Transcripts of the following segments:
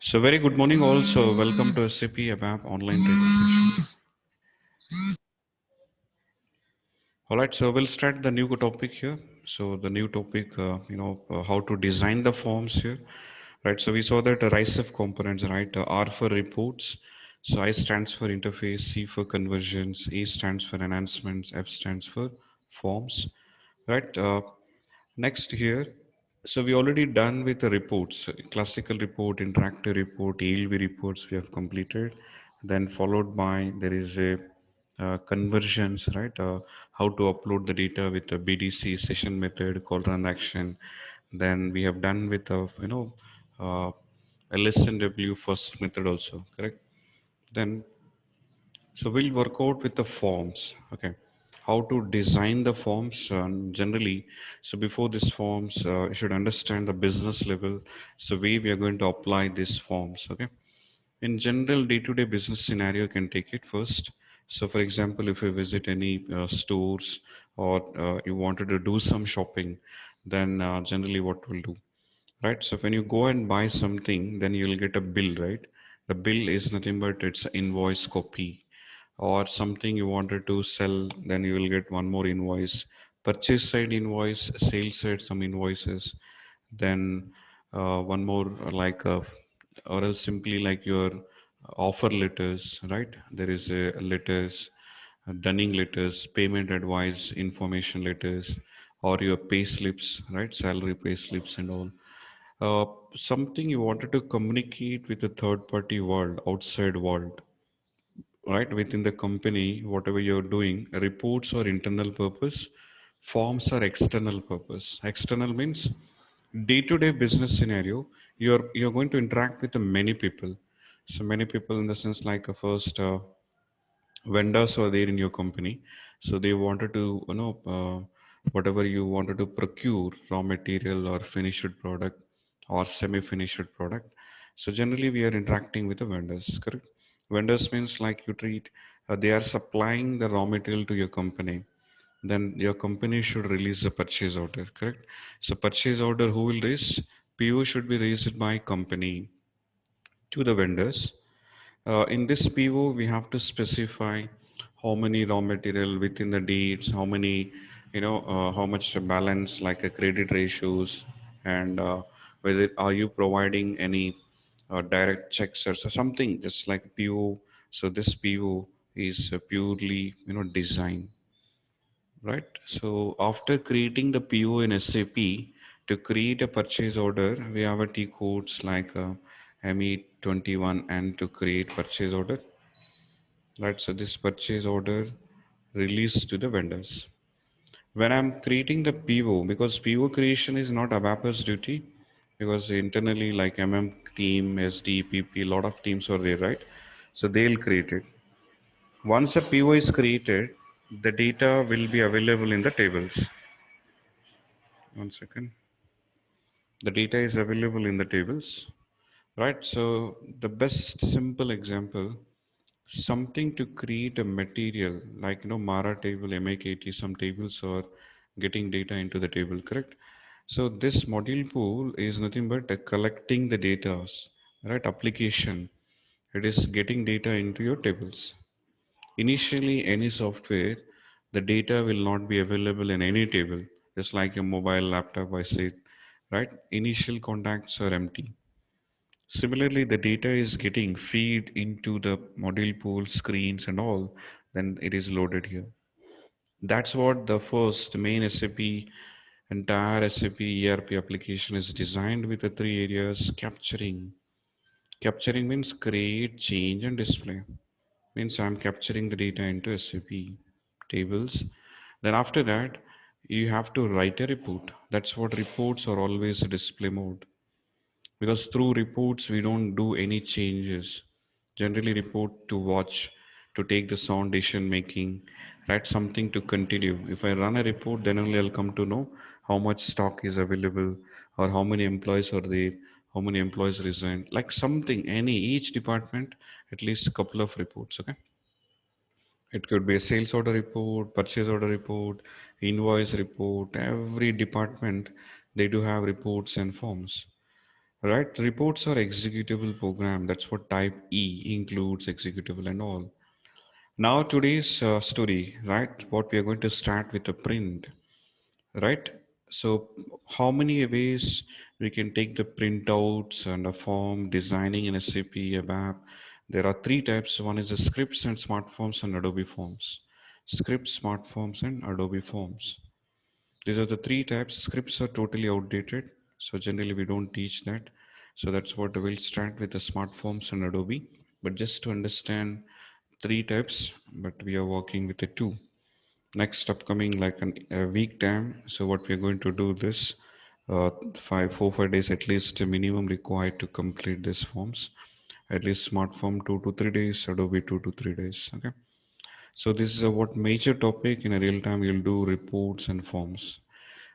So very good morning also. Welcome to SAP ABAP online training session. All right, so we'll start the new topic here. So the new topic, how to design the forms here, right? So we saw that RICEF components, right? R for reports. So I stands for interface, C for conversions, E stands for enhancements, F stands for forms, right? Next here, so we already done with the reports, classical report, interactive report, ELV reports we have completed. Then followed by there is a conversions, right? How to upload the data with the BDC session method, call transaction. Then we have done with the uh, LSNW first method also, correct? Then so we'll work out with the forms. Okay. How to design the forms generally. So before this forms, you should understand the business level. So we are going to apply these forms. Okay. In general, day-to-day business scenario can take it first. So for example, if you visit any stores or you wanted to do some shopping, then generally what we'll do, right? So when you go and buy something, then you'll get a bill, right? The bill is nothing but it's an invoice copy, or something you wanted to sell, then you will get one more invoice, purchase side invoice, sales side some invoices, then one more or else simply like your offer letters, right? There is a letters, dunning letters, payment advice information letters, or your pay slips, right? Salary pay slips and all. uh, Something you wanted to communicate with the third party world, outside world, right? Within the company, whatever you're doing, reports or internal purpose, forms are external purpose. External means day to day business scenario, you're going to interact with the many people. So many people in the sense like first vendors are there in your company, so they wanted to whatever you wanted to procure, raw material or finished product or semi finished product. So generally we are interacting with the vendors, correct? Vendors means like you treat, they are supplying the raw material to your company, then your company should release the purchase order, correct? So purchase order who will raise? PO should be raised by company to the vendors. In this PO, we have to specify how many raw material within the dates, how many, how much balance like a credit ratios, and whether are you providing any direct checks or so something just like PO. So this PO is purely, design, right? So after creating the PO in SAP, to create a purchase order, we have a T codes like ME21 and to create purchase order, right? So this purchase order released to the vendors. When I'm creating the PO, because PO creation is not ABAP's duty, because internally like MM team, SD, PP, lot of teams are there, right? So they'll create it. Once a PO is created, the data will be available in the tables. One second. The data is available in the tables, right? So the best simple example, something to create a material like Mara table, MAKT, some tables are getting data into the table, correct? So this module pool is nothing but collecting the data, right? Application. It is getting data into your tables. Initially, any software, the data will not be available in any table, just like your mobile laptop, I said, right? Initial contacts are empty. Similarly, the data is getting feed into the module pool screens and all, then it is loaded here. That's what the first main SAP, entire SAP ERP application is designed with the three areas: capturing. Capturing means create, change, and display. Means I'm capturing the data into SAP tables. Then after that, you have to write a report. That's what reports are always a display mode, because through reports we don't do any changes. Generally report to watch, to take the sound decision making, write something to continue. If I run a report, then only I'll come to know how much stock is available, or how many employees are there, how many employees resigned, like something, any each department, at least a couple of reports. Okay, it could be a sales order report, purchase order report, invoice report. Every department, they do have reports and forms. right? Reports are executable program. That's what type E includes, executable and all. Now today's story, right? What we are going to start with a print, right? So how many ways we can take the printouts and a form designing in SAP, ABAP? There are three types. One is the scripts and smart forms and Adobe Forms. Scripts, smart forms, and Adobe Forms. These are the three types. Scripts are totally outdated, so generally we don't teach that. So that's what we'll start with the smart forms and Adobe. But just to understand three types, but we are working with the two. Next upcoming like a week time. So what we are going to do this 5 days at least minimum required to complete these forms. At least smart form 2 to 3 days, Adobe 2 to 3 days. Okay. So this is a what major topic in a real time you'll do reports and forms.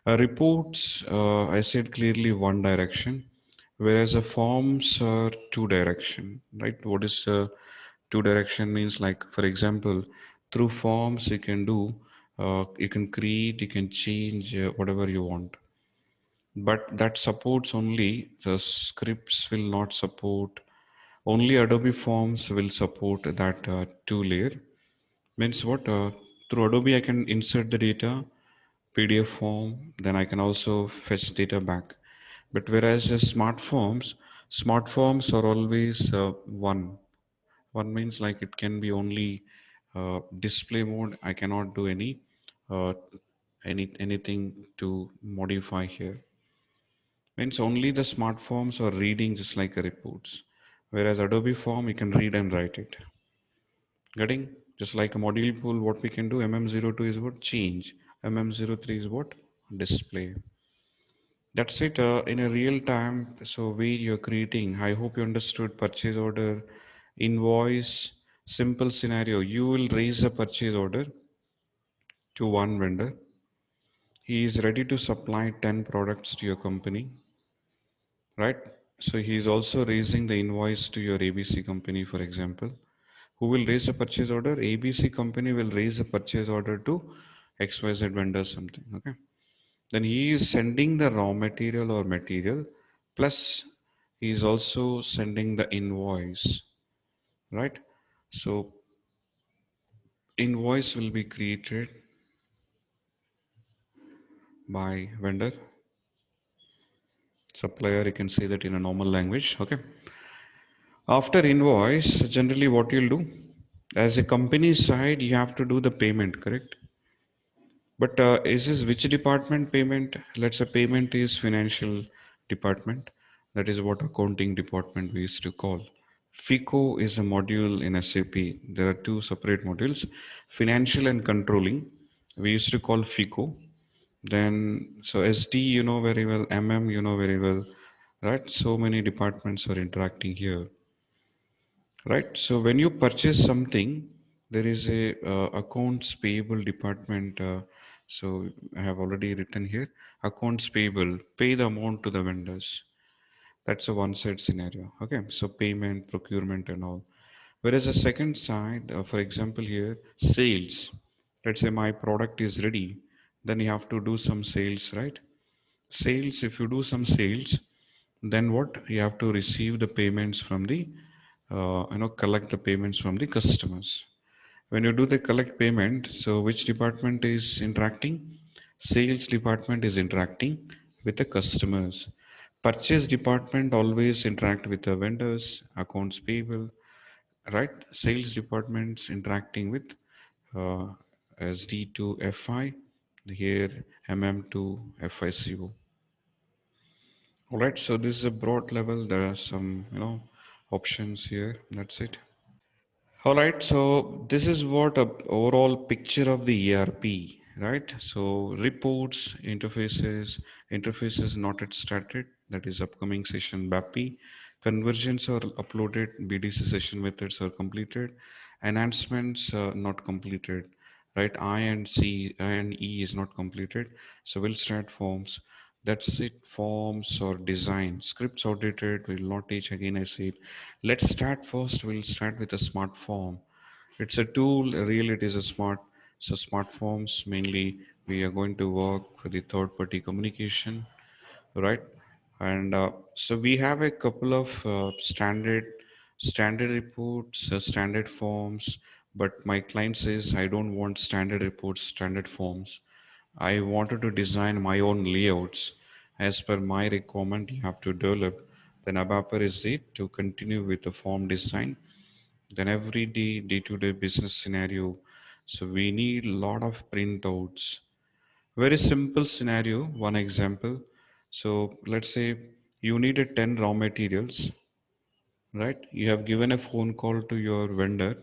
Reports, I said clearly one direction, whereas the forms are two direction, right? What is two direction means like, for example, through forms you can create, you can change whatever you want. But that supports only the scripts will not support. Only Adobe Forms will support that two layer. Means what? Through Adobe, I can insert the data, PDF form, then I can also fetch data back. But whereas smart forms are always one. One means like it can be only display mode. I cannot do uh, anything to modify here. Means only the smart forms are reading just like a reports. Whereas Adobe form, you can read and write it. Getting just like a module pool, what we can do, MM02 is what change, MM03 is what display. That's it in a real time. So where you're creating, I hope you understood purchase order, invoice, simple scenario. You will raise a purchase order to one vendor. He is ready to supply 10 products to your company, right? So he is also raising the invoice to your ABC company, for example. Who will raise a purchase order? ABC company will raise a purchase order to XYZ vendor something. Okay. Then he is sending the raw material or material, plus he is also sending the invoice, right? So invoice will be created by vendor, supplier. You can say that in a normal language. Okay. After invoice, generally what you'll do, as a company side, you have to do the payment, correct? But is this which department payment? Let's say payment is financial department. That is what accounting department we used to call. FICO is a module in SAP. There are two separate modules, financial and controlling. We used to call FICO. Then so SD you know very well, MM you know very well, right? So many departments are interacting here, right? So when you purchase something, there is a accounts payable department. So I have already written here, accounts payable pay the amount to the vendors. That's a one side scenario. Okay, so payment, procurement and all. Whereas the second side, for example here, sales. Let's say my product is ready, then you have to do some sales, right? Sales, if you do some sales, then what you have to receive the payments from the collect the payments from the customers. When you do the collect payment, so which department is interacting? Sales department is interacting with the customers. Purchase department always interact with the vendors, accounts payable, right? Sales departments interacting with uh, SD to FI, here MM to FICO. All right, so this is a broad level. There are some, options here. That's it. All right, so this is what a overall picture of the ERP, right? So reports, interfaces not yet started. That is upcoming session BAPI. Conversions are uploaded. BDC session methods are completed. Enhancements not completed, right? I and E is not completed. So we'll start forms. That's it. Forms or design. Scripts outdated. We'll not teach again. I said. Let's start first. We'll start with a smart form. It's a tool. Really, it is a smart. So smart forms mainly we are going to work for the third party communication, right? And so we have a couple of standard reports, standard forms, but my client says I don't want standard reports, standard forms. I wanted to design my own layouts as per my requirement. You have to develop. Then ABAPer is it to continue with the form design. Then every day-to-day business scenario. So we need a lot of printouts. Very simple scenario, one example. So let's say you needed 10 raw materials, right? You have given a phone call to your vendor,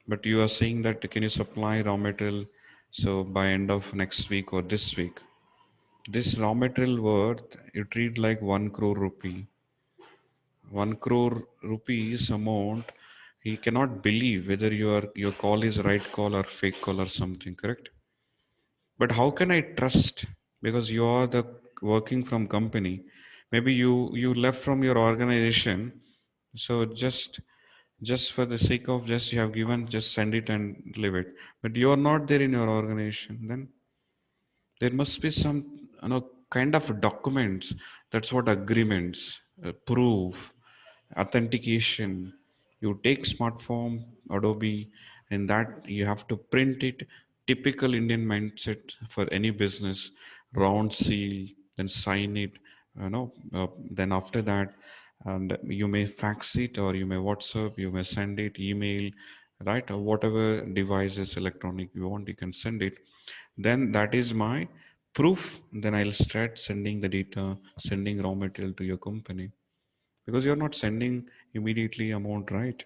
but you are saying that can you supply raw material so by end of next week or this week. This raw material worth it read like 1 crore rupee. 1 crore rupees amount. He cannot believe whether your call is right call or fake call or something, correct? But how can I trust? Because you are the working from company. Maybe you left from your organization. So just for the sake of just you have given, just send it and leave it. But you are not there in your organization. Then there must be some kind of documents. That's what agreements, proof, authentication. You take smartphone, Adobe, and that you have to print it. Typical Indian mindset for any business: round seal, then sign it. Then after that, and you may fax it or you may WhatsApp, you may send it, email, right? Or whatever devices electronic you want, you can send it. Then that is my proof. Then I'll start sending the data, sending raw material to your company, because you're not sending immediately amount, right?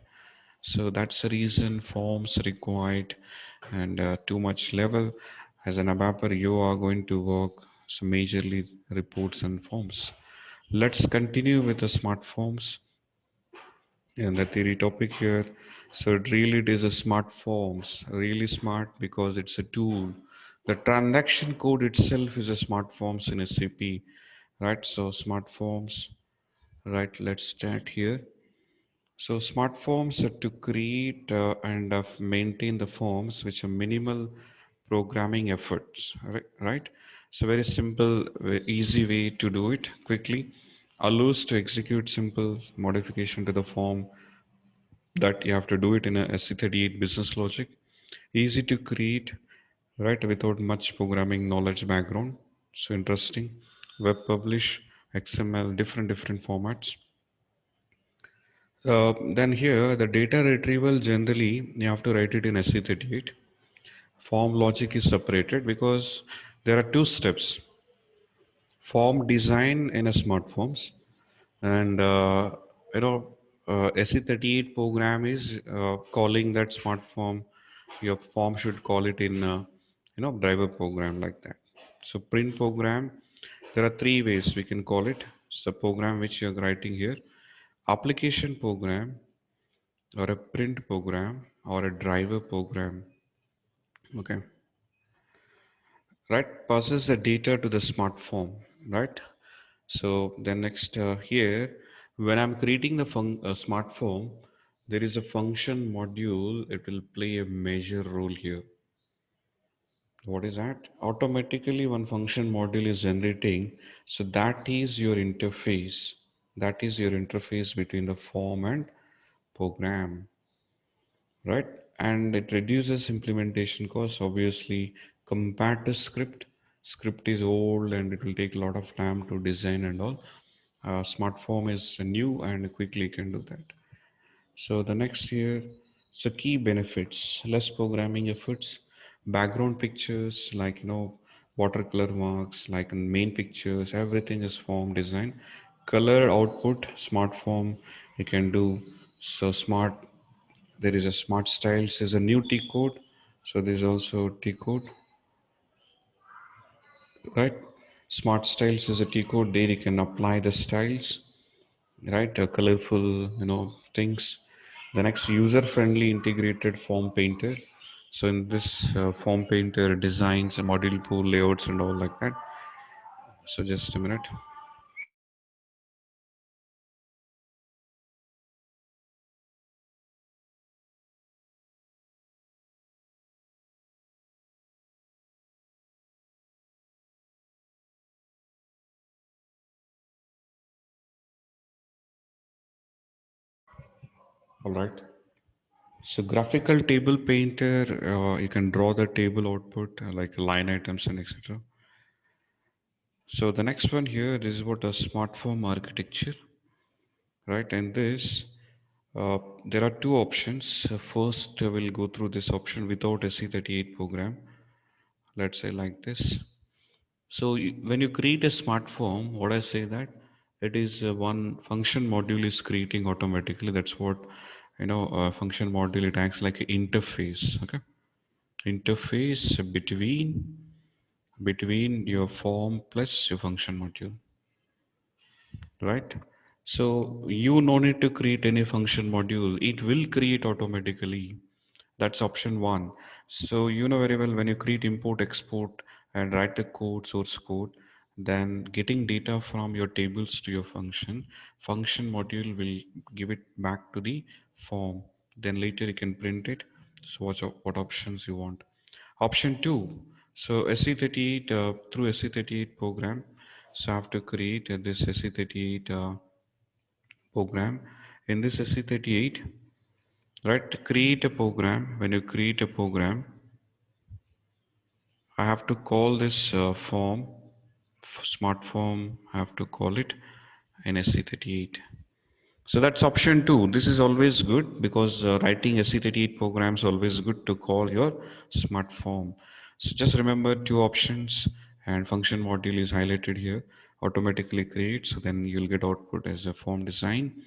So that's the reason forms required, and too much level. As an ABAPer you are going to work so majorly reports and forms. Let's continue with the smart forms and the theory topic here. So it really is a smart forms, really smart because it's a tool. The transaction code itself is a smart forms in SAP, right? So smart forms, right? Let's start here. So smart forms are to create and maintain the forms which are minimal programming efforts, right? So very simple, very easy way to do it quickly. Allows to execute simple modification to the form that you have to do it in a SC38 business logic. Easy to create, right, without much programming knowledge background. So interesting. Web publish, XML, different formats. Then here the data retrieval generally you have to write it in SC38. Form logic is separated because there are two steps: form design in a smart forms, and you know SC38 program is calling that smart form. Your form should call it in driver program like that. So print program, there are three ways we can call it. So program which you're writing here: application program, or a print program, or a driver program. Okay, right? Passes the data to the smart form, right? So then next here, when I'm creating the smart form, there is a function module. It will play a major role here. What is that? Automatically one function module is generating. So that is your interface. That is your interface between the form and program, right? And it reduces implementation costs obviously compared to script. Script is old and it will take a lot of time to design and all. Smart form is new and quickly can do that. So the next here, so key benefits: less programming efforts, background pictures like watercolor marks, like in main pictures, everything is form design. Color output, smart form you can do. So smart, there is a smart styles is a new T code. So there's also T code, right? Smart styles is a T code. There you can apply the styles, right? Colorful, things. The next, user friendly integrated form painter. So in this form painter designs a module pool layouts and all like that. So just a minute. All right. So graphical table painter, you can draw the table output like line items and etc. So the next one here, this is what a smartphone architecture, right? And this, there are two options. First, we'll go through this option without SE38 program. Let's say like this. So when you create a smart form, what I say that it is one function module is creating automatically. That's what function module. It acts like an interface. Okay, interface between your form plus your function module, right? So you no need to create any function module. It will create automatically. That's option one. So you know very well when you create import, export, and write the code, source code, then getting data from your tables to your function module will give it back to the form. Then later you can print it. So what options you want. Option two. So SE38 through SE38 program. So I have to create this SE38 program. In this SE38, right? Create a program. When you create a program, I have to call this form, smart form, I have to call it NSC38. So that's option two. This is always good because writing SC38 programs always good to call your smart form. So just remember two options and function module is highlighted here. Automatically create. So then you'll get output as a form design.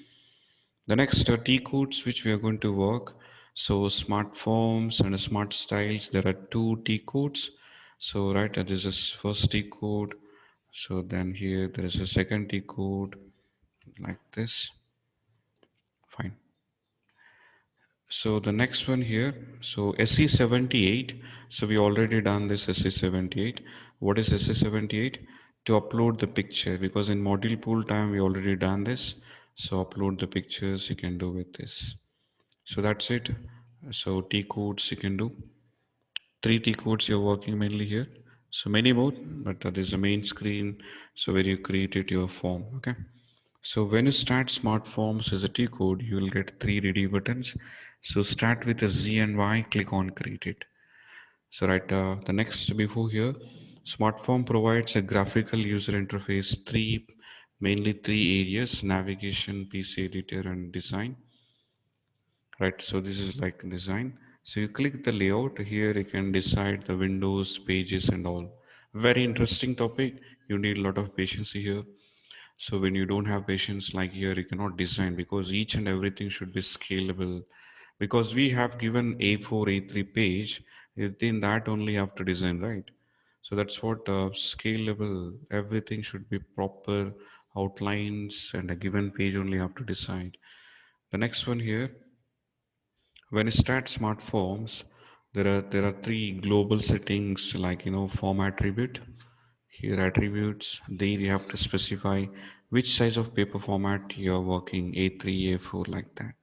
The next T codes which we are going to work. So smart forms and smart styles. There are two T codes. So right, this is first T code. So then here there is a second T code like this. Fine. So the next one here. So SE78. So we already done this SE78. What is SE78? To upload the picture because in module pool time we already done this. So upload the pictures you can do with this. So that's it. So T codes you can do. Three T codes you're working mainly here. So many more, but there's a main screen. So where you created your form. Okay. So when you start smart forms as a T code, you will get three ready buttons. So start with a Z and Y, click on create it. So right, the next before here, Smartform provides a graphical user interface, mainly three areas, navigation, PC editor and design. Right, so this is like design. So you click the layout here, you can decide the windows, pages and all. Very interesting topic. You need a lot of patience here. So when you don't have patience like here, you cannot design because each and everything should be scalable. Because we have given A4 A3 page, within that only you have to design, right? So that's what scalable, everything should be proper outlines and a given page only have to decide. The next one here, when you start smart forms, there are three global settings like form attribute. Here attributes, there you have to specify which size of paper format you are working, A3, A4 like that.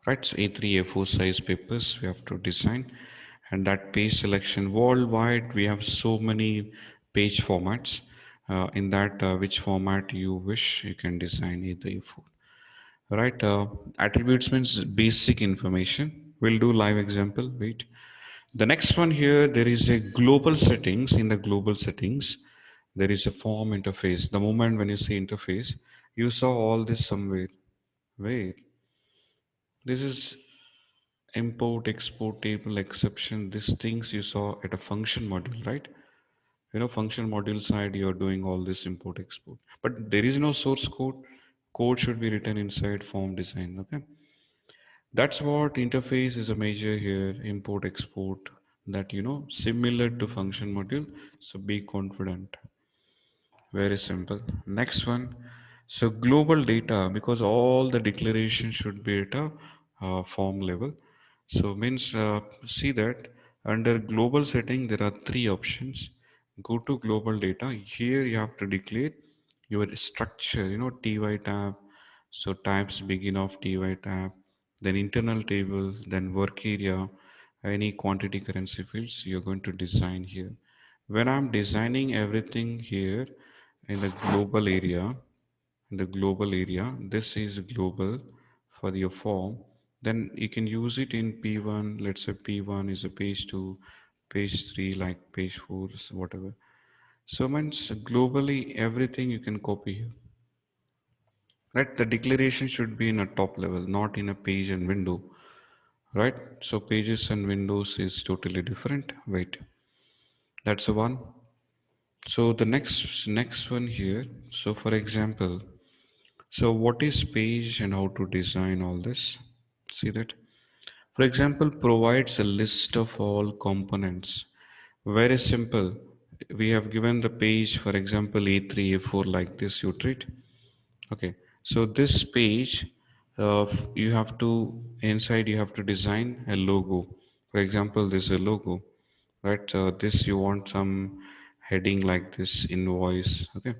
Right, so A3, A4 size papers we have to design, and that page selection worldwide we have so many page formats. In that which format you wish you can design A3, A4. Right, attributes means basic information. We'll do live example. Wait. The next one here, there is a global settings. In the global settings, there is a form interface. The moment when you say interface, you saw all this somewhere. Wait, this is import, export, table, exception. These things you saw at a function module, right? Function module side, you're doing all this import, export. But there is no source code. Code should be written inside form design. Okay. That's what interface is a major here, import export, that similar to function module. So be confident. Very simple. Next one. So global data, because all the declaration should be at a form level. So means see that under global setting there are three options. Go to global data. Here you have to declare your structure. TY tab. So types begin of TY tab. Then internal table. Then work area. Any quantity currency fields you're going to design here. When I'm designing everything here in the global area, in the global area. This is global for your form. Then you can use it in P1. Let's say P1 is a page 2, page 3, like page 4, whatever. So means globally everything you can copy here, right? The declaration should be in a top level, not in a page and window, right? So pages and windows is totally different. Wait, that's the one. So the next one here. So for example, so what is page and how to design all this? See that? For example, provides a list of all components. Very simple. We have given the page, for example, A3, A4 like this you treat. Okay. So this page, you have to, inside you have to design a logo. For example, this is a logo, right? This you want some heading like this, invoice. Okay.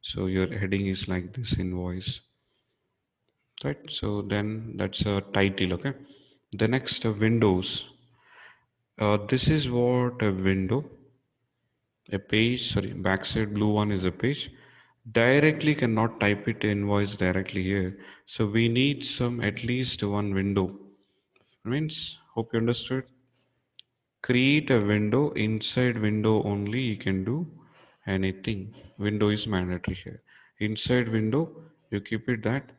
So your heading is like this, invoice, right? So then that's a title. Okay. The next, windows. This is what a window, a page, sorry, backside blue one is a page. Directly cannot type it invoice directly here. So we need some at least one window. Means, hope you understood. Create a window, inside window only you can do anything. Window is mandatory here. Inside window, you keep it that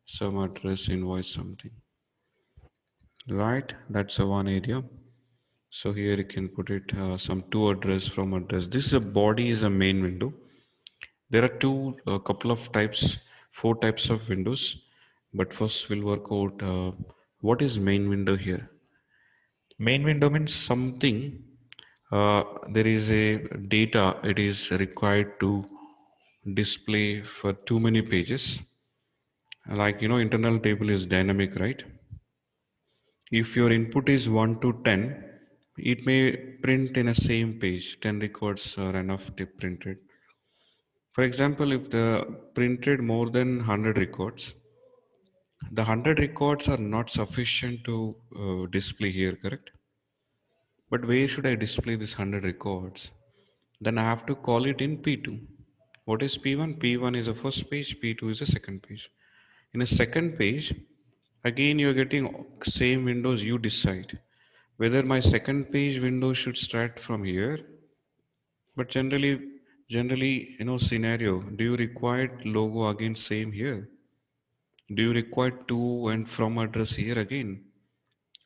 some address, invoice, something. Right? That's the one area. So here you can put it some to address, from address. This is a body, is a main window. There are two, a couple of types, four types of windows. But first we'll work out what is main window here. Main window means something. There is a data it is required to display for too many pages. Like internal table is dynamic, right? If your input is 1 to 10, it may print in a same page. 10 records are enough to print it. For example, if the printed more than 100 records, the 100 records are not sufficient to display here, correct? But where should I display this 100 records? Then I have to call it in P2. What is P1? P1 is the first page, P2 is the second page. In a second page, again you're getting same windows, you decide whether my second page window should start from here. But generally, scenario, do you require logo again same here? Do you require to and from address here again?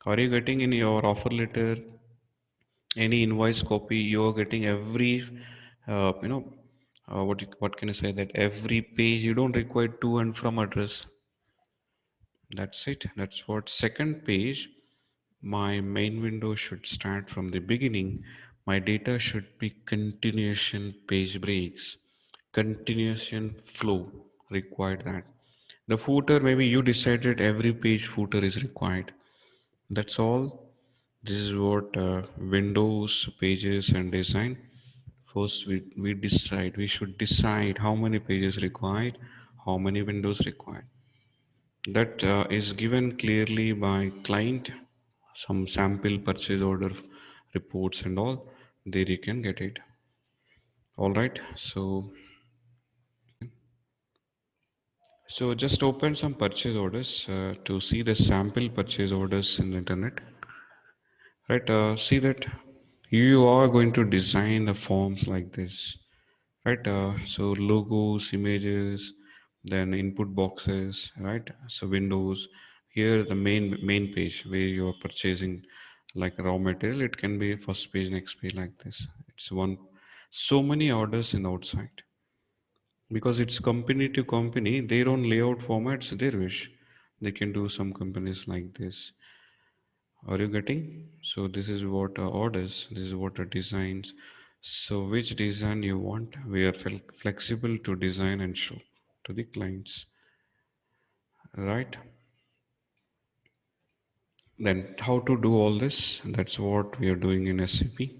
Are you getting in your offer letter any invoice copy? You are getting every, what can I say, that every page you don't require to and from address. That's it. That's what second page. My main window should start from the beginning. My data should be continuation page breaks, continuation flow required that. The footer, maybe you decided every page footer is required. That's all. This is what windows, pages, and design. First, we should decide how many pages required, how many windows required. That is given clearly by client, some sample purchase order reports and all. There you can get it. All right. So just open some purchase orders to see the sample purchase orders in the internet. Right. See that you are going to design the forms like this. Right. So logos, images, then input boxes. Right. So windows. Here the main page where you are purchasing like raw material. It can be first page, next page like this. It's one. So many orders in the outside because it's company to company. Their own layout formats. Their wish. They can do some companies like this. Are you getting? So this is what orders, this is what designs. So which design you want, we are flexible to design and show to the clients, right? Then how to do all this? That's what we are doing in SAP.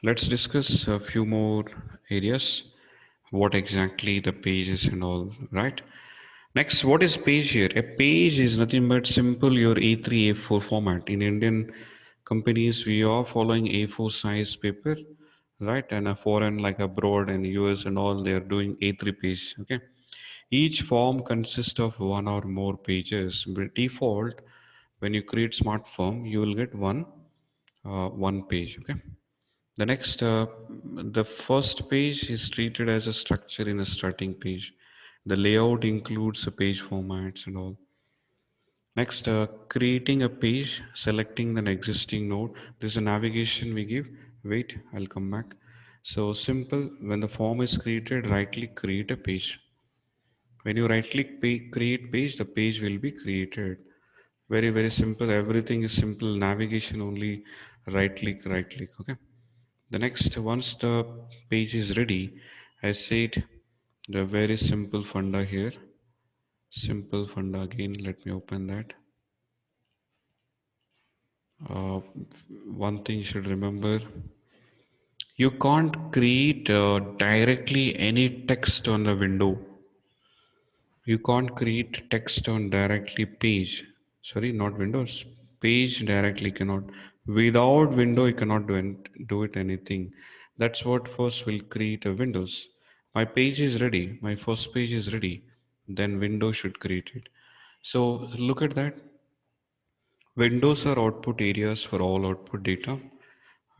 Let's discuss a few more areas. What exactly the page is and all, right? Next, what is page here? A page is nothing but simple your A3, A4 format. In Indian companies, we are following A4 size paper, right? And a foreign like abroad and US and all, they are doing A3 page. Okay. Each form consists of one or more pages. By default, when you create smart form, you will get one page. Okay. The next, the first page is treated as a structure in a starting page. The layout includes the page formats and all. Next, creating a page, selecting an existing node. This is a navigation we give. Wait, I'll come back. So simple, when the form is created, right click, create a page. When you right click create page, the page will be created. Very, very simple. Everything is simple. Navigation only, right click. Okay. The next, once the page is ready, I said the very simple funda here. Simple funda again. Let me open that. Uh, One thing you should remember, you can't create directly any text on the window. You can't create text on directly page. Sorry, not windows. Page directly cannot. Without window, you cannot do it anything. That's what first will create a windows. My page is ready. My first page is ready. Then window should create it. So look at that. Windows are output areas for all output data,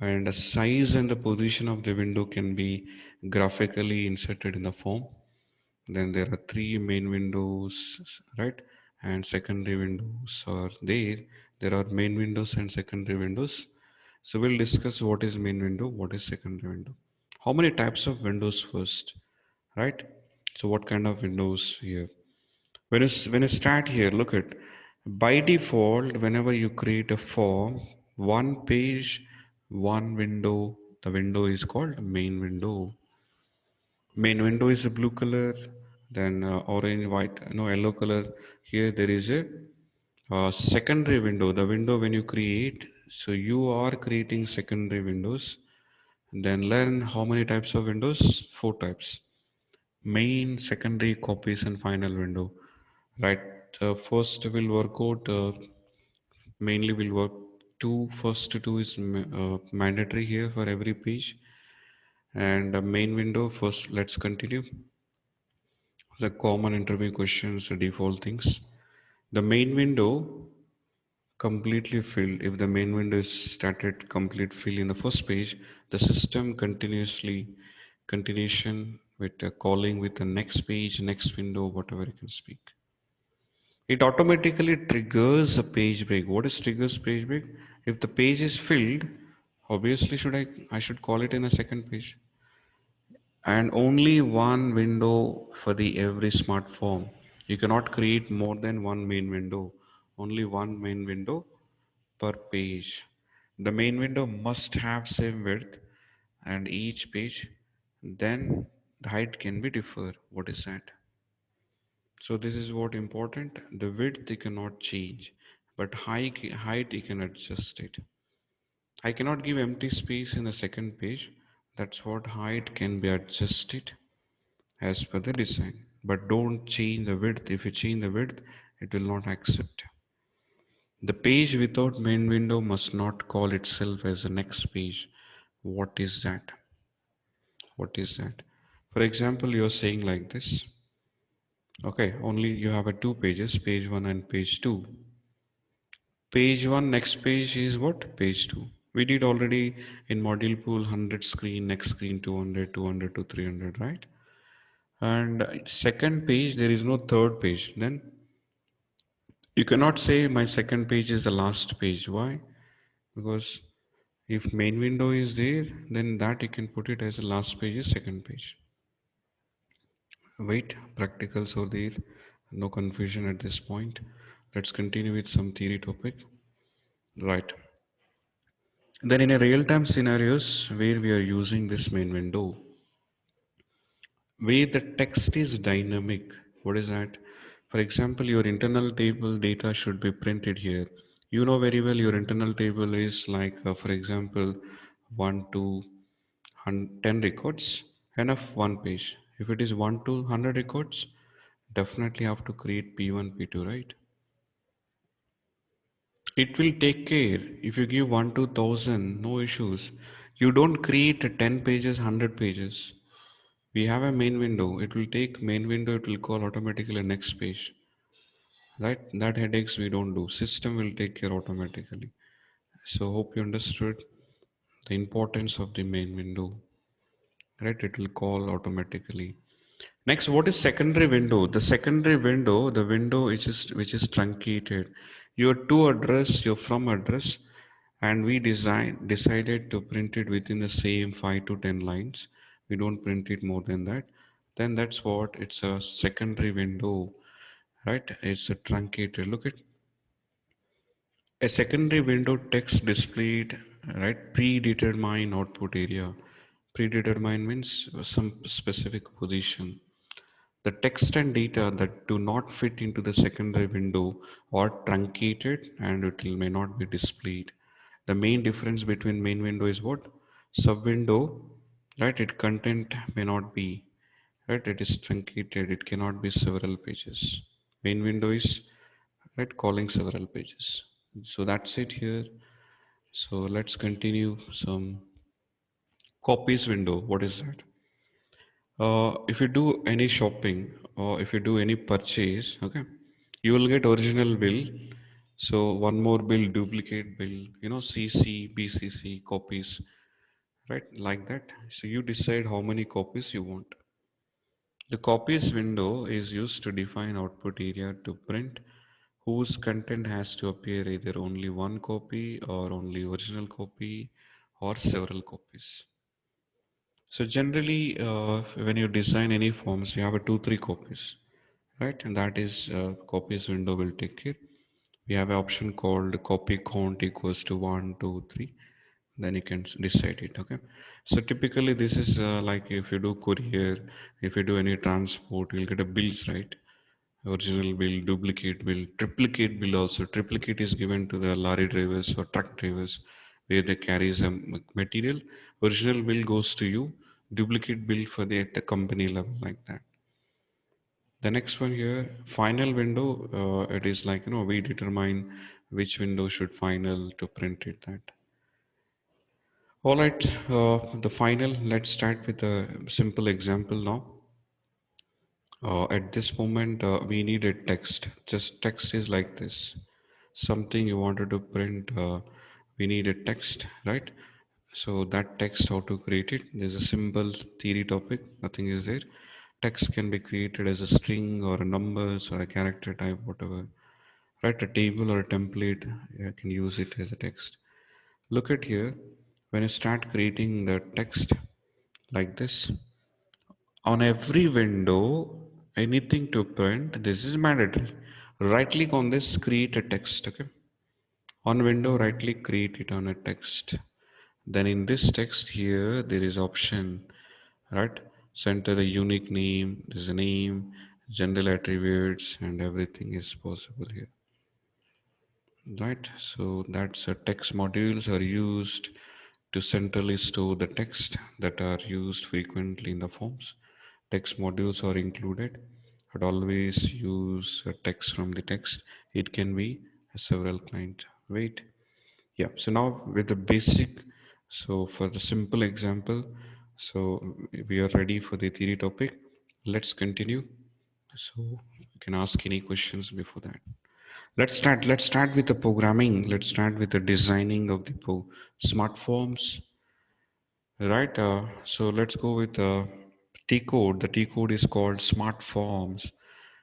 and the size and the position of the window can be graphically inserted in the form. Then there are three main windows, right? And secondary windows are there. There are main windows and secondary windows. So we'll discuss what is main window, what is secondary window. How many types of windows first, right? So what kind of windows here? When you start here, look at by default, whenever you create a form, one page, one window, the window is called main window. Main window is a blue color, then orange, white, no yellow color. Here there is a secondary window. The window when you create, so you are creating secondary windows. Then learn how many types of windows? Four types. Main, secondary, copies, and final window. Right. First will work out. Mainly will work two. First two is mandatory here for every page, and the main window first. Let's continue. The common interview questions, the default things. The main window completely filled. If the main window is started complete fill in the first page, the system continuation with calling with the next page, next window, whatever you can speak. It automatically triggers a page break. What is triggers page break? If the page is filled, obviously I should call it in a second page. And only one window for the every smart form. You cannot create more than one main window. Only one main window per page. The main window must have same width and each page. Then the height can be differ. What is that? So this is what important. The width you cannot change, but height you can adjust it. I cannot give empty space in the second page. That's what height can be adjusted as per the design. But don't change the width. If you change the width, it will not accept. The page without main window must not call itself as the next page. What is that? What is that? For example, you're saying like this. Okay, only you have a two pages, page one and page two. Page one, next page is what? Page two. We did already in module pool 100 screen, next screen 200, 200 to 300, right? And second page, there is no third page. Then you cannot say my second page is the last page. Why? Because if main window is there, then that you can put it as the last page is second page. Wait, practicals are there. No confusion at this point. Let's continue with some theory topic. Right. Then in a real-time scenarios where we are using this main window, where the text is dynamic, what is that? For example, your internal table data should be printed here. You know very well your internal table is like, for example, 1 to 10 records, enough one page. If it is 1 to 100 records, definitely have to create P1, P2, right? It will take care. If you give 1 to 1000, no issues. You don't create 10 pages, 100 pages. We have a main window, it will take main window, it will call automatically next page, right? That headaches we don't do, system will take care automatically. So hope you understood the importance of the main window, right? It will call automatically. Next, what is secondary window? The secondary window, the window which is truncated, your to address, your from address, and we decided to print it within the same 5 to 10 lines. We don't print it more than that. Then that's what it's a secondary window, right? It's a truncated. Look at a secondary window text displayed, right? Predetermined output area. Predetermined means some specific position. The text and data that do not fit into the secondary window are truncated and it may not be displayed. The main difference between main window is what? Sub window, right? It content may not be, right? It is truncated. It cannot be several pages. Main window is, right, calling several pages. So that's it here. So let's continue some copies window. What is that? If you do any shopping or if you do any purchase, okay, you will get original bill. So one more bill, duplicate bill, CC, BCC copies, right? Like that. So you decide how many copies you want. The copies window is used to define output area to print whose content has to appear either only one copy or only original copy or several copies. So generally, when you design any forms, you have a two, three copies, right? And that is copies window will take care. We have an option called copy count equals to one, two, three. Then you can decide it. Okay. So typically, this is like if you do courier, if you do any transport, you'll get a bills, right? Original bill, duplicate bill, triplicate bill also. Triplicate is given to the lorry drivers or truck drivers where they carry some material. Original bill goes to you. Duplicate bill for the at the company level like that. The next one here, final window. It is like we determine which window should final to print it that. All right, the final. Let's start with a simple example now. At this moment, we need a text. Just text is like this. Something you wanted to print, we need a text, right? So that text, how to create it? There's a simple theory topic. Nothing is there. Text can be created as a string or a numbers or a character type, whatever. Right? A table or a template, you can use it as a text. Look at here. When you start creating the text like this, on every window, anything to print, this is mandatory. Right click on this, create a text. Okay. On window, right click, create it on a text. Then in this text here, there is option, right? Center the unique name, there's a name, general attributes, and everything is possible here. Right, so that's text modules are used to centrally store the text that are used frequently in the forms. Text modules are included, but always use text from the text. It can be a several client. Wait, yeah. So now with the basic, so for the simple example, so we are ready for the theory topic. Let's continue. So you can ask any questions before that. Let's start with the programming. Let's start with the designing of the smart forms, right? So let's go with the T code. The T code is called smart forms.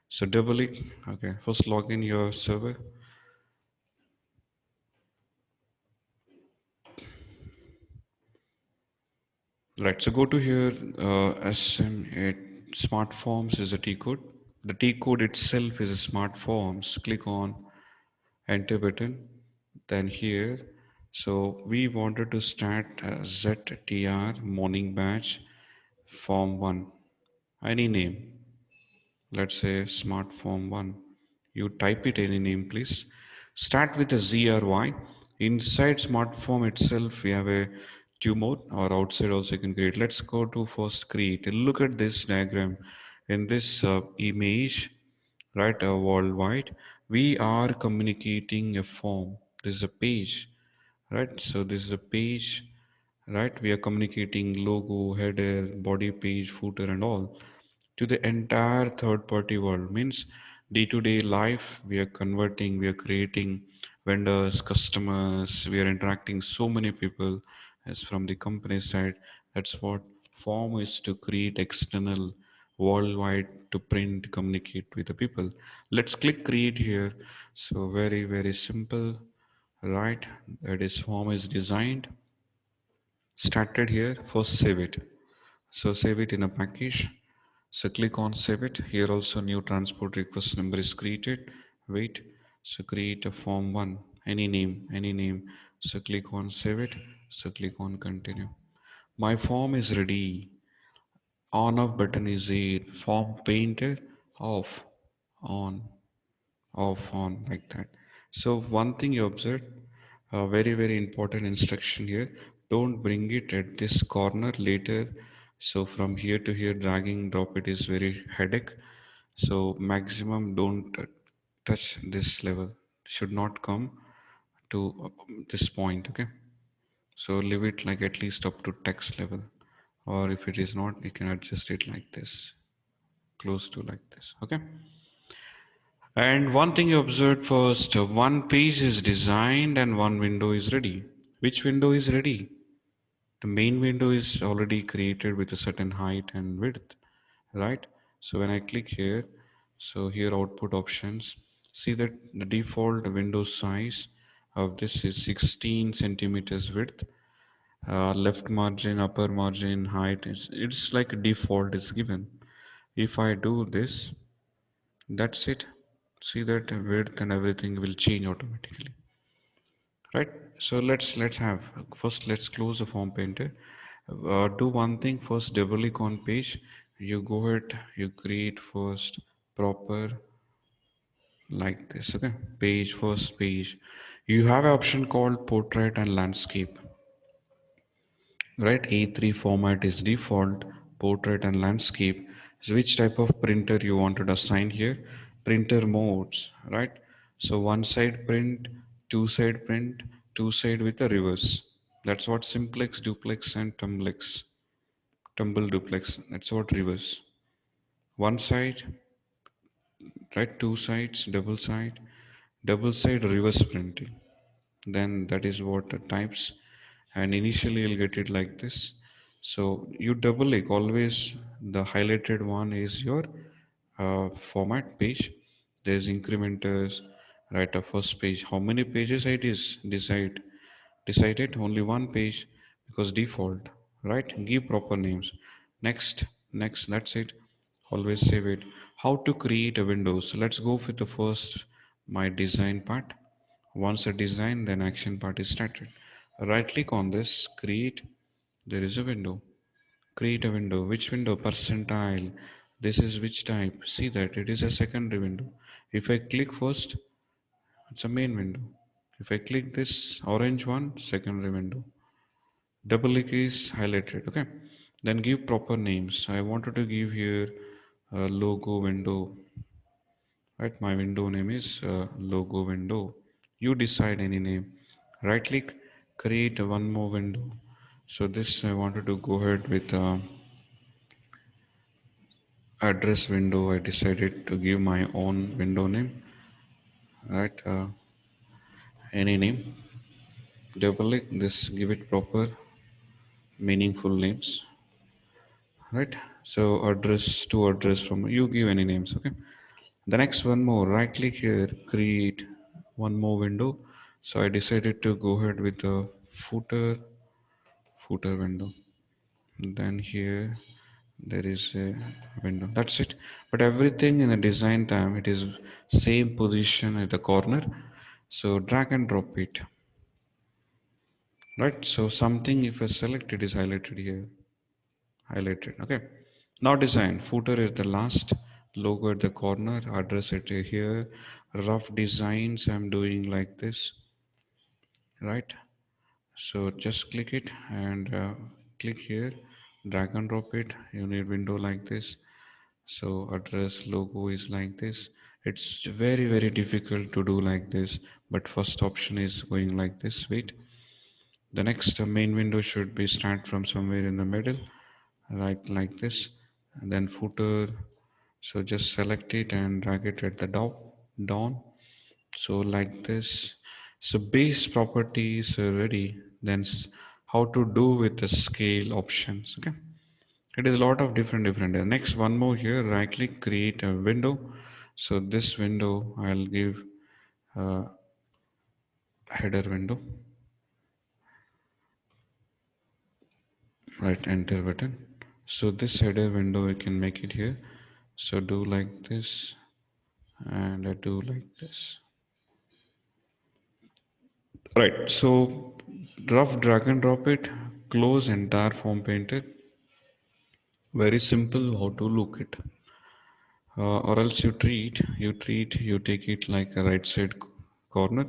So double it. Okay, first log in your server. Right. So go to here. SM8 smart forms is a T code. The T code itself is a smart forms. Click on enter button. Then here, so we wanted to start ZTR morning batch form 1, any name. Let's say smart form 1. You type it any name please. Start with a Z or Y. Inside smart form itself we have a tumor, or outside also you can create. Let's go to first create. Look at this diagram. In this image, right, worldwide, we are communicating a form. This is a page, right? So this is a page, right? We are communicating logo, header, body page, footer, and all to the entire third party world. Means day to day life, we are converting, we are creating vendors, customers, we are interacting so many people as from the company side. That's what form is, to create external worldwide, to print, communicate with the people. Let's click create here. So very simple, right? That is form is designed, started here. First save it. So save it in a package. So click on save it. Here also new transport request number is created. Wait. So create a form one. Any name. So click on save it. So click on continue. My form is ready. On off button is it. Form painted. Off. On. Off. On, like that. So one thing you observe, a very important instruction here, don't bring it at this corner later. So from here to here dragging drop it is very headache. So maximum don't touch this level, should not come to this point. Okay, so leave it like at least up to text level, or if it is not, you can adjust it like this, close to like this. Okay, and one thing you observed first, one page is designed and one window is ready. Which window is ready? The main window is already created with a certain height and width, right? So when I click here, so here output options, see that the default window size of this is 16 centimeters width. Left margin, upper margin, height, it's like a default is given. If I do this, that's it. See that width and everything will change automatically, right? So let's have first, let's close the form painter. Do one thing first, double click on page. You go ahead, you create first proper like this. Okay, page, first page. You have an option called portrait and landscape, right? A3 format is default. Portrait and landscape is which type of printer you wanted to assign here. Printer modes, right? So one side print, two side print, two side with a reverse. That's what simplex, duplex, and tumblex, tumble duplex, that's what reverse. One side, right? Two sides, double side reverse printing. Then that is what the types, and initially you'll get it like this. So you double click always, the highlighted one is your format page. There's incrementers, right? A first page, how many pages it is, decided only one page because default, right? Give proper names. Next, next, that's it. Always save it. How to create a window? So let's go for the first, my design part. Once a design, then action part is started. Right click on this, create. There is a window. Create a window. Which window? Percentile. This is which type? See that it is a secondary window. If I click first, it's a main window. If I click this orange one, secondary window. Double click is highlighted. Okay. Then give proper names. I wanted to give here a logo window. Right. My window name is logo window. You decide any name. Right click, create one more window. So this I wanted to go ahead with address window. I decided to give my own window name. Right. Any name. Double click this. Give it proper meaningful names, right? So address to address from, you give any names. Okay, the next one more, right click here, create one more window. So I decided to go ahead with the footer window. Then here there is a window, that's it. But everything in the design time, it is same position at the corner. So drag and drop it, right? So something, if I select, it is highlighted here, highlighted. Okay, now design. Footer is the last, logo at the corner, address it here. Rough designs I'm doing like this, right? So just click it and click here, drag and drop it. You need window like this. So address logo is like this. It's very difficult to do like this, but first option is going like this. Wait, The next main window should be start from somewhere in the middle, right, like this. And then footer, so just select it and drag it at the down, so like this. So base properties are ready. Then how to do with the scale options. Okay, it is a lot of different. Next, one more here, right click, create a window. So this window I'll give a header window, right, enter button. So this header window we can make it here. So do like this, and I do like this. Right, so rough drag and drop it, close entire form painter. Very simple how to look it. Or else you take it like a right side corner.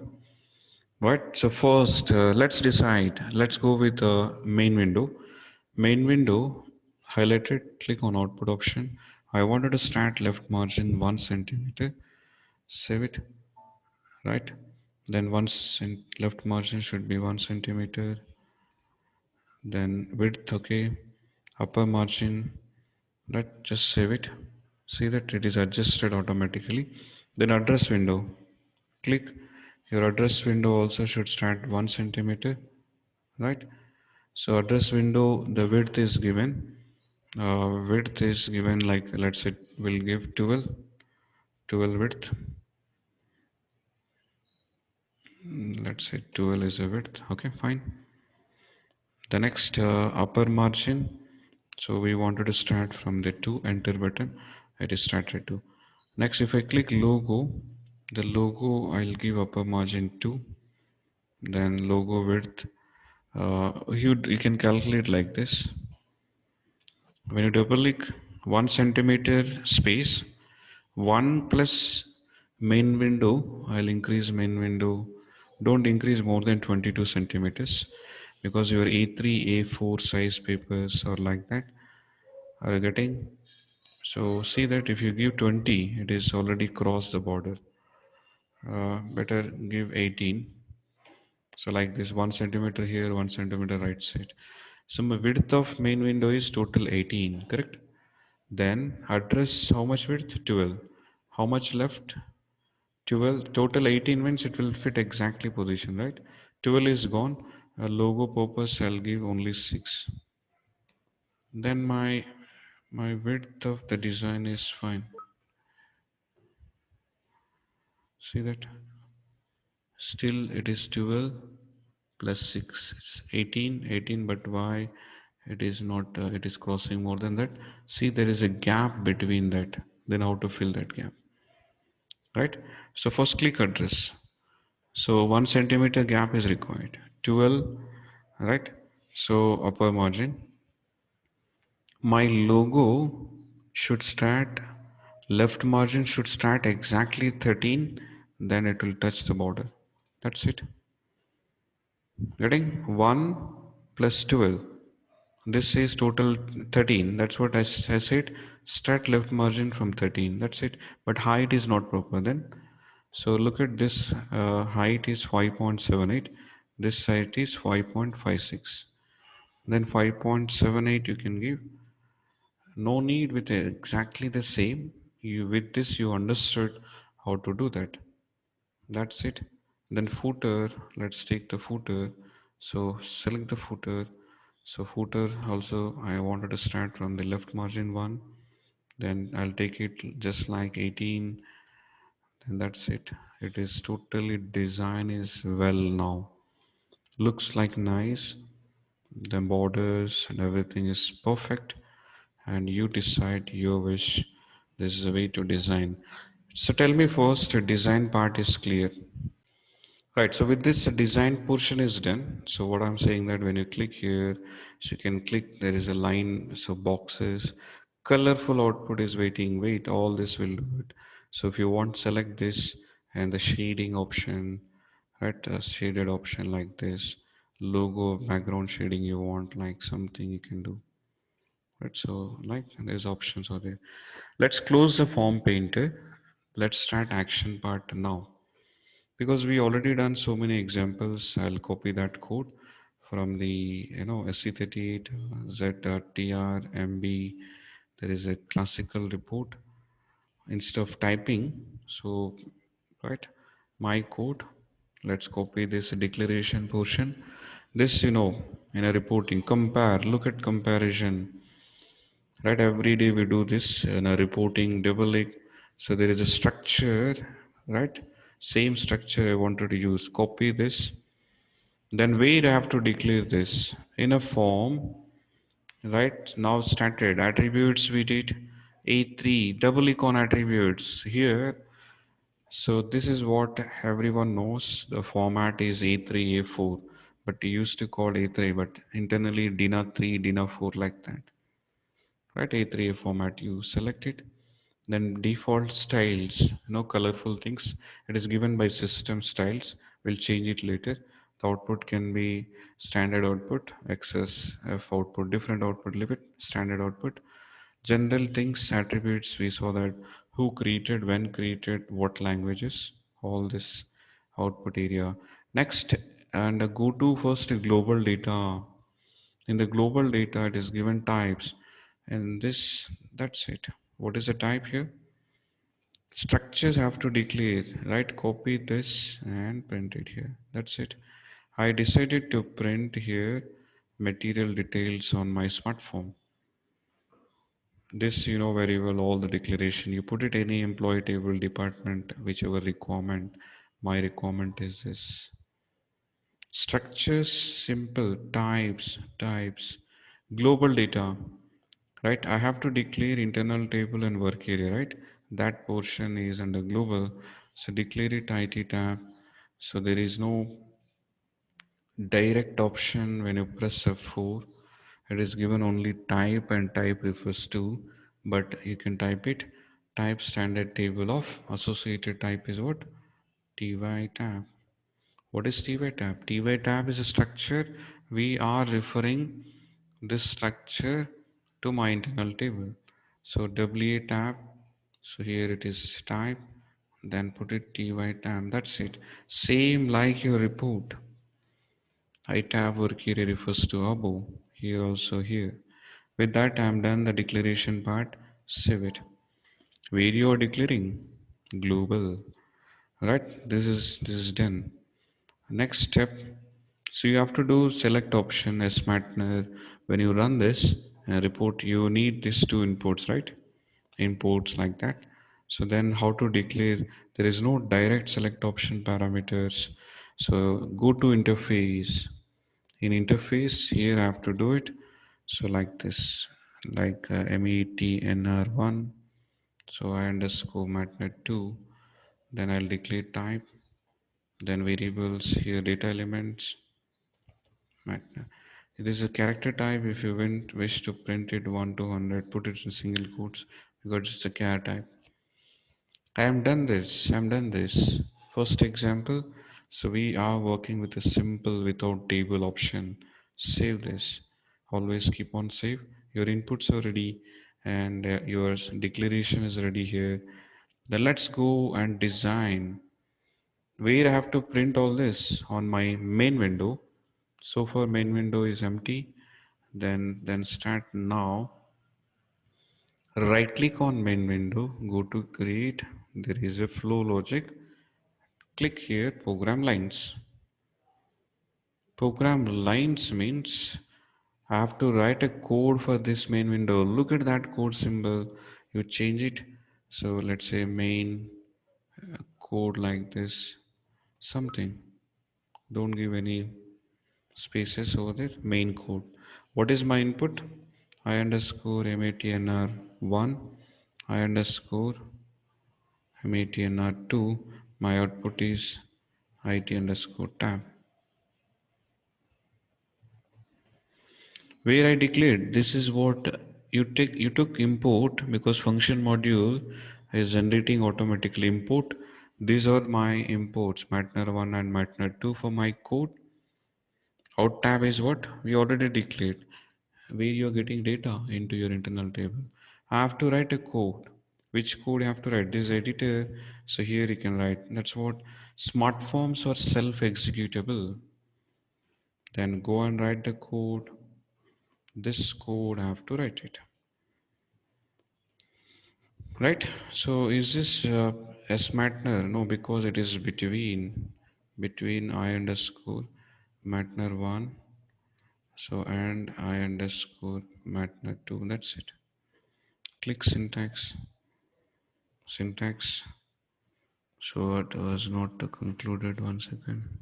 Right, so first let's decide. Let's go with the main window. Main window, highlight it, click on output option. I wanted to start left margin 1 centimeter. Save it, right? Then left margin should be 1 centimeter. Then width, okay. Upper margin, right? Just save it. See that it is adjusted automatically. Then address window, click. Your address window also should start 1 centimeter, right? So address window, the width is given. Width is given like, let's say we'll give 12 width. Let's say 12 is a width. Okay, fine. The next upper margin. So we wanted to start from the 2, enter button. It is started to. Next, if I click logo, the logo I'll give upper margin 2. Then logo width. You can calculate like this. When you double click, 1 centimeter space, 1 plus main window, I'll increase main window. Don't increase more than 22 centimeters because your A3, A4 size papers are like that. Are you getting? So see that if you give 20, it is already crossed the border. Better give 18. So like this, 1 centimeter here, 1 centimeter right side. So my width of main window is total 18, correct? Then address, how much width? 12. How much left? 12. Total 18 means it will fit exactly position, right? 12 is gone. A logo purpose I'll give only 6. Then my width of the design is fine. See that? Still it is 12 plus 6. It's 18, 18, but why it is not, it is crossing more than that? See, there is a gap between that. Then how to fill that gap? Right? So first click address. So 1 centimeter gap is required. 12, right? So upper margin. My logo should start, left margin should start exactly 13, then it will touch the border. That's it. Getting 1 plus 12. This says total 13. That's what I said. Start left margin from 13. That's it. But height is not proper then. So look at this. Height is 5.78. This height is 5.56. Then 5.78 you can give. No need with exactly the same. You with this you understood how to do that. That's it. Then footer, let's take the footer. So select the footer. So footer also I wanted to start from the left margin one. Then I'll take it just like 18. Then that's it. It is totally design is well now. Looks like nice. The borders and everything is perfect. And you decide your wish. This is a way to design. So tell me first, the design part is clear. Right, so with this design portion is done. So what I'm saying that when you click here, so you can click, there is a line, so boxes, colorful output is waiting, wait, all this will do it. So if you want, select this and the shading option, right, a shaded option like this, logo, background shading you want, like something you can do. Right, so like there's options are there. Let's close the form painter. Let's start action part now. Because we already done so many examples, I'll copy that code from the SC38 ZTR MB. There is a classical report instead of typing. So right, my code, let's copy this declaration portion. This in a reporting, compare, look at comparison, right? Every day we do this in a reporting double click. So there is a structure, right? Same structure I wanted to use, copy this. Then where I have to declare this in a form, right? Now started attributes, we did a3 double click on attributes here. So this is what everyone knows. The format is A3, A4, but you used to call A3, but internally DINA 3, DINA 4 like that. Right, A3 format. You select it. Then default styles, colorful things. It is given by system styles. We'll change it later. The output can be standard output, XSF output, different output, leave it, standard output. General things, attributes, we saw that who created, when created, what languages, all this output area. Next, and go to first global data. In the global data, it is given types, and this, that's it. What is the type here? Structures have to declare, right? Copy this and print it here. That's it. I decided to print here material details on my smartphone. This you know very well, all the declaration. You put it any employee table, department, whichever requirement. My requirement is this. Structures, simple, types, global data, right? I have to declare internal table and work area, right? That portion is under global. So declare it IT tab. So there is no direct option when you press F4. It is given only type, and type refers to, but you can type it. Type standard table of associated type is what? TY tab. What is TY tab? TY tab is a structure. We are referring this structure to my internal table. So WA tab. So here it is type. Then put it TY tab. That's it. Same like your report. I tab work area refers to above. Here also here. With that I am done the declaration part. Save it. Where you are declaring? Global. Right? This is done. Next step. So you have to do select option as partner. When you run this report, you need these two inputs, right? Imports like that. So then how to declare? There is no direct select option parameters. So go to interface. In interface here I have to do it. So like this, like metnr1. So I underscore matnet2. Then I'll declare type. Then variables here, data elements. Matnet. It is a character type. If you wish to print it 1 to 100, put it in single quotes because it's a char type. I am done this. I'm done this. First example. So we are working with a simple without table option. Save this. Always keep on save. Your inputs are ready, and your declaration is ready here. Then let's go and design where I have to print all this on my main window. So far main window is empty. Then start now. Right click on main window, go to create. There is a flow logic. Click here program lines. Program lines means I have to write a code for this main window. Look at that code symbol. You change it. So let's say main code like this. Something. Don't give any spaces over there. Main code. What is my input? I underscore matnr1. I underscore matnr2. My output is it underscore tab. Where I declared this is what you took import because function module is generating automatically import. These are my imports, matner1 and matner2 for my code. Out tab is what we already declared, where you're getting data into your internal table. I have to write a code. Which code you have to write? This editor. So here you can write. That's what smart forms are self-executable. Then go and write the code. This code I have to write it. Right? So is this S Matner? No, because it is between I underscore Matner 1. So and I underscore Matner 2. That's it. Click syntax. So it was not concluded. 1 second.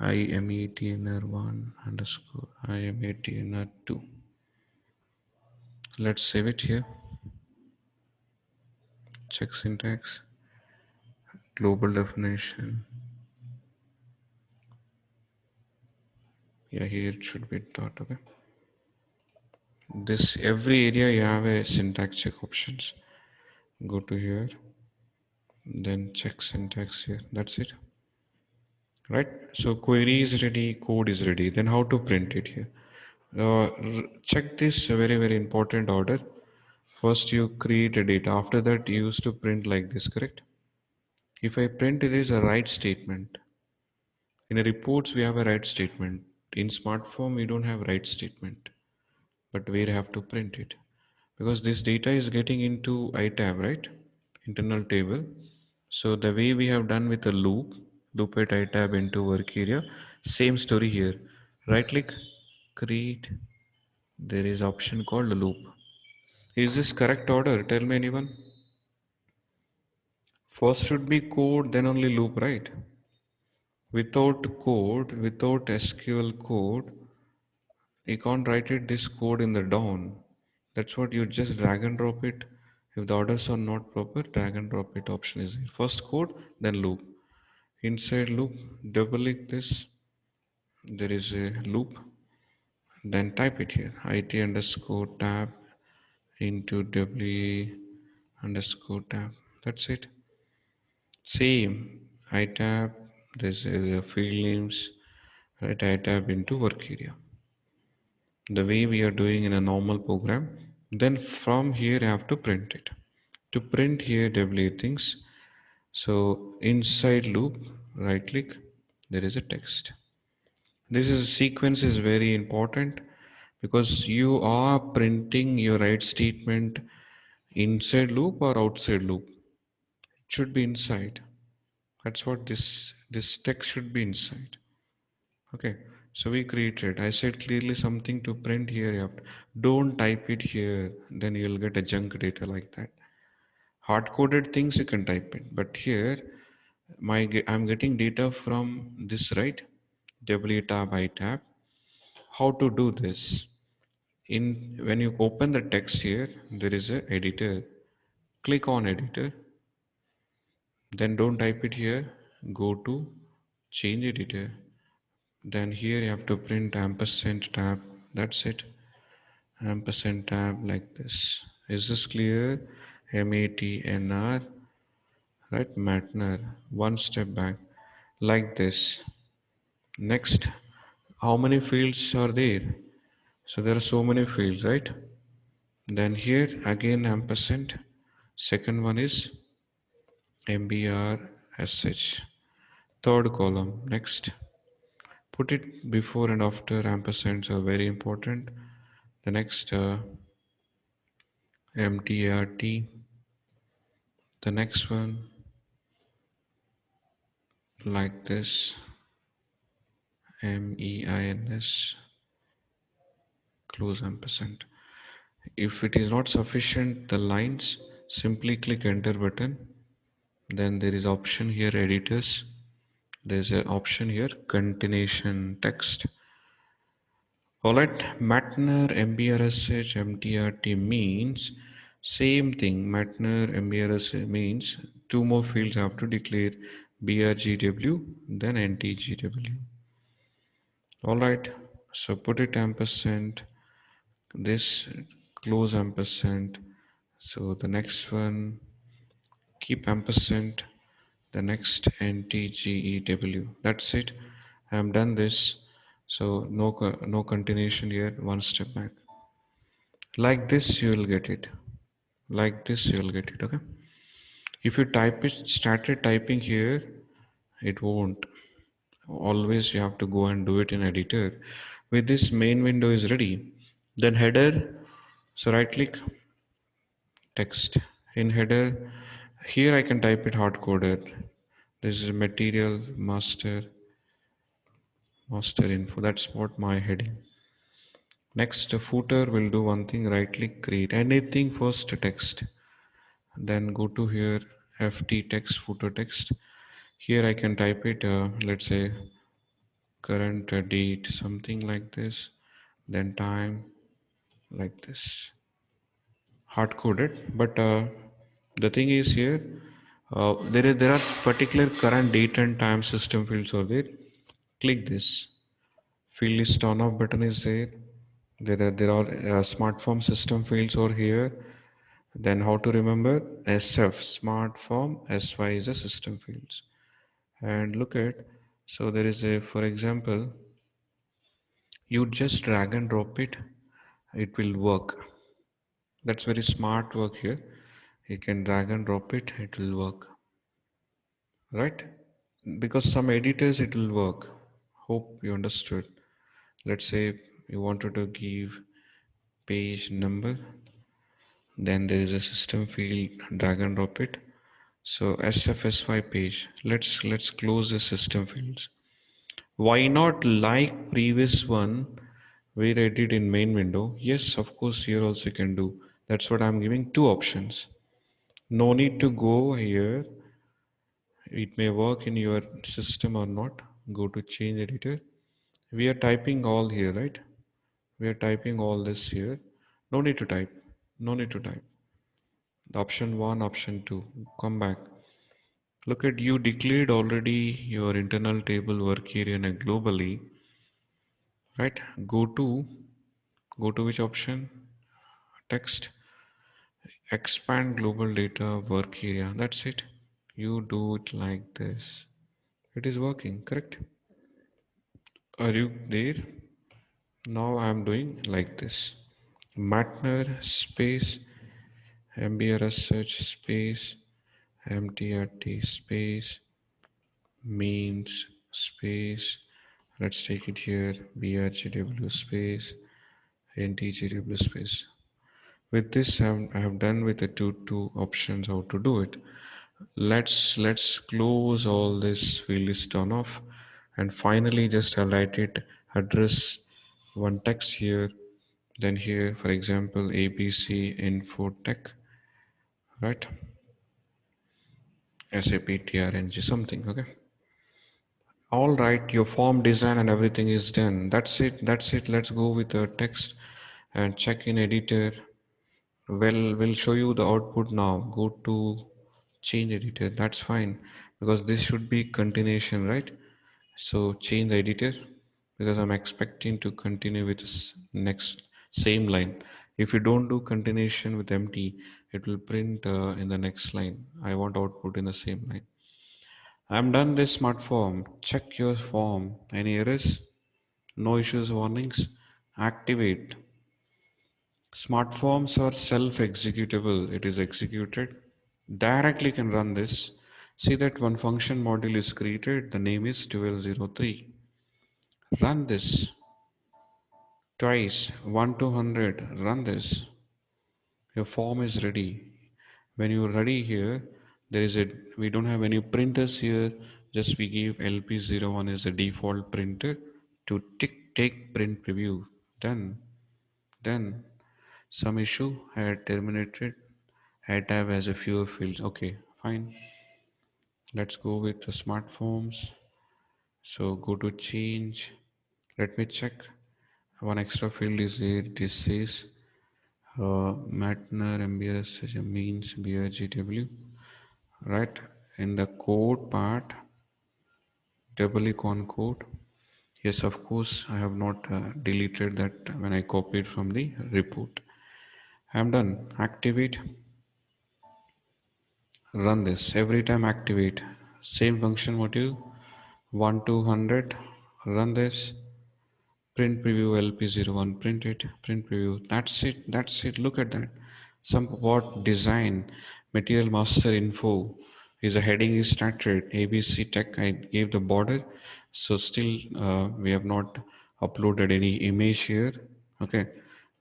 IMETNR1 underscore IMETNR2. Let's save it here. Check syntax. Global definition. Yeah, here it should be dot. Okay. This every area you have a syntax check options. Go to here, then check syntax here. That's it. Right? So query is ready, code is ready. Then how to print it here? Check this very important order. First you create a data. After that you used to print like this, correct? If I print it is a write statement. In a reports we have a write statement. In Smartform we don't have write statement, but we have to print it because this data is getting into itab, right? Internal table. So the way we have done with a loop at itab into work area, same story here. Right click, create. There is option called loop. Is this correct order? Tell me anyone. First should be code, then only loop, right? Without code, without SQL code, you can't write it this code in the down. That's what you just drag and drop it. If the orders are not proper, drag and drop it option is here. First code, then loop. Inside loop, double click this. There is a loop. Then type it here. IT underscore tab into W underscore tab. That's it. Same. I tab. There's a field names. Right. I tab into work area. The way we are doing in a normal program. Then from here I have to print it. To print here W things. So inside loop, right click. There is a text. This is sequence is very important because you are printing your write statement inside loop or outside loop. It should be inside. That's what this text should be inside. Okay, so we created. I said clearly something to print here. Don't type it here, then you'll get a junk data like that. Hard coded things you can type it, but here I'm getting data from this, right? W tab I tab. How to do this? In when you open the text here, there is a editor. Click on editor. Then don't type it here. Go to change editor. Then here you have to print ampersand tab. That's it. Ampersand tab like this. Is this clear? MATNR, right? Matner. One step back, like this. Next, how many fields are there? So there are so many fields, right? Then here again ampersand. Second one is MBRSH. Third column. Next, put it before and after ampersands are very important. The next MTRT. The next one like this MEINS close ampersand. If it is not sufficient the lines, simply click enter button. Then there is option here editors. There is an option here continuation text. Alright, Matner MBRSH MTRT means same thing. Matner MBRSH means two more fields have to declare BRGW then NTGW. Alright, so put it ampersand, this close ampersand. So the next one keep ampersand, the next NTGEW. That's it. I am done this. So no continuation here. One step back. Like this you will get it. Like this you will get it. Okay. If you type it, started typing here, it won't. Always you have to go and do it in editor. With this main window is ready, then header. So right click, text. In header, here I can type it hard coded. This is material master info. That's what my heading. Next, footer will do one thing, right click, create anything first text. Then go to here, ft text, footer text. Here I can type it, let's say current date, something like this. Then time, like this. Hard coded, but the thing is here, there are particular current date and time system fields over there. Click this. Field list on off button is there. There are Smartform system fields over here. Then how to remember? SF Smartform SY is a system fields. And look at, so there is a, for example, you just drag and drop it, it will work. That's very smart work here. You can drag and drop it, it will work, right? Because some editors it will work. Hope you understood. Let's say you wanted to give page number, then there is a system field, drag and drop it. So SFSY page. Let's close the system fields. Why not like previous one where I did in main window? Yes, of course here also you can do. That's what I'm giving two options. No need to go here. It may work in your system or not. Go to change editor. We are typing all here, right? We are typing all this here. No need to type. No need to type. Option 1, option 2. Come back. Look at, you declared already your internal table work area globally, right? Go to which option? Text. Expand global data work area. That's it. You do it like this. It is working, correct? Are you there? Now I am doing like this. Matner space MBRS search space MTRT space means space. Let's take it here. BRGW space NTGW space. With this I have done with the two options how to do it. Let's close all this field list on off, and finally just highlight it, address one text here, then here for example ABC info tech, right? SAP TRNG something, okay? All right, your form design and everything is done. That's it. Let's go with the text and check in editor. Well, we'll show you the output now. Go to change editor. That's fine because this should be continuation, right? So change the editor because I'm expecting to continue with this next same line. If you don't do continuation with empty, it will print in the next line. I want output in the same line. I'm done this smart form. Check your form. Any errors? No issues, warnings. Activate. Smart forms are self-executable. It is executed. Directly can run this. See that one function module is created. The name is 1203. Run this twice. 1 to 100. Run this. Your form is ready. When you're ready here, there is a, we don't have any printers here. Just we give LP01 as a default printer to take print preview. Then some issue had terminated. Had tab as a fewer fields. Okay, fine. Let's go with the Smartforms. So go to change. Let me check. One extra field is there. This says Matner MBS means BRGW. Right in the code part, double icon code. Yes, of course, I have not deleted that when I copied from the report. I'm done. Activate. Run this every time. Activate. Same function module. 1 to 100. Run this. Print preview LP01. Print it. Print preview. That's it. Look at that. Some what design. Material master info. Is the heading is started ABC Tech. I gave the border, so still we have not uploaded any image here. Okay,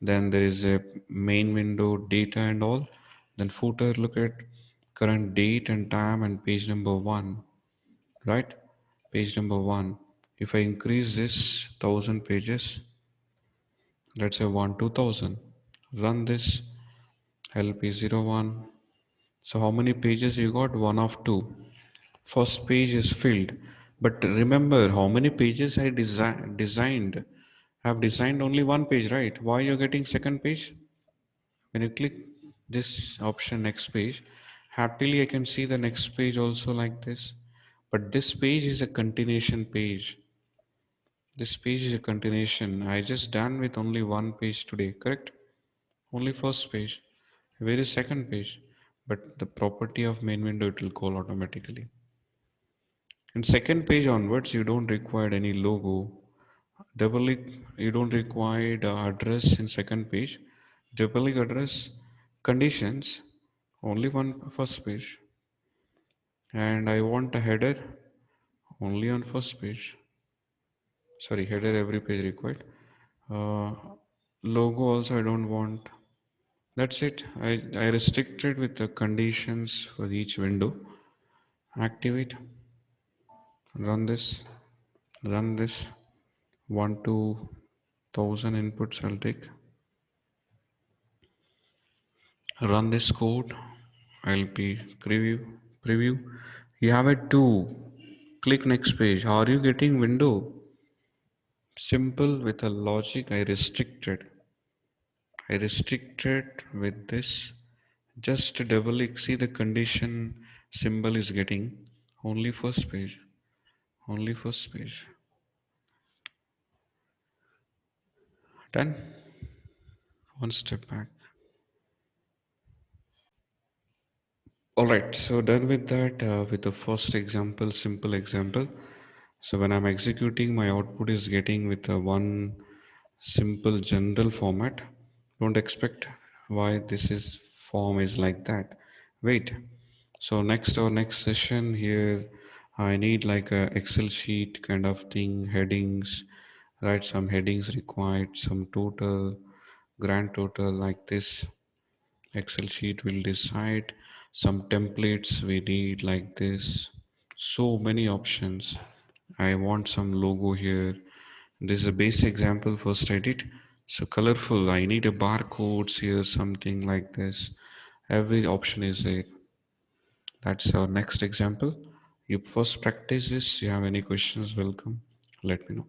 then there is a main window, data and all. Then footer, look at current date and time and page number one, right? Page number one. If I increase this 1000 pages, let's say 2000, run this LP01. So how many pages you got? One of two. First page is filled. But remember how many pages I designed. I have designed only one page, right? Why you're getting second page? When you click this option next page, happily I can see the next page also like this. But this page is a continuation page. This page is a continuation. I just done with only one page today, correct? Only first page. Where is second page? But the property of main window it will call automatically. In second page onwards, you don't require any logo. Double click, you don't require the address in second page. Double click address conditions, only one first page. And I want a header only on first page. Sorry, header every page required. Uh, Logo also I don't want. That's it. I restricted with the conditions for each window. Activate, run this, run this. 1 to 1000 inputs I'll take. Run this code. LP preview. You have it too. Click next page. Are you getting window? Simple with a logic I restricted. I restricted with this. Just double click. See the condition symbol is getting only first page. Only first page. Done. One step back. All right, so done with that, with the first example, simple example. So when I'm executing, my output is getting with a one simple general format. Don't expect why this is form is like that. Wait. So next or next session here, I need like a Excel sheet kind of thing, headings, right? Some headings required, some total, grand total like this. Excel sheet will decide some templates we need like this. So many options. I want some logo here. This is a base example first I did. So colorful. I need a barcodes here, something like this. Every option is there. That's our next example. You first practice this. You have any questions? Welcome. Let me know.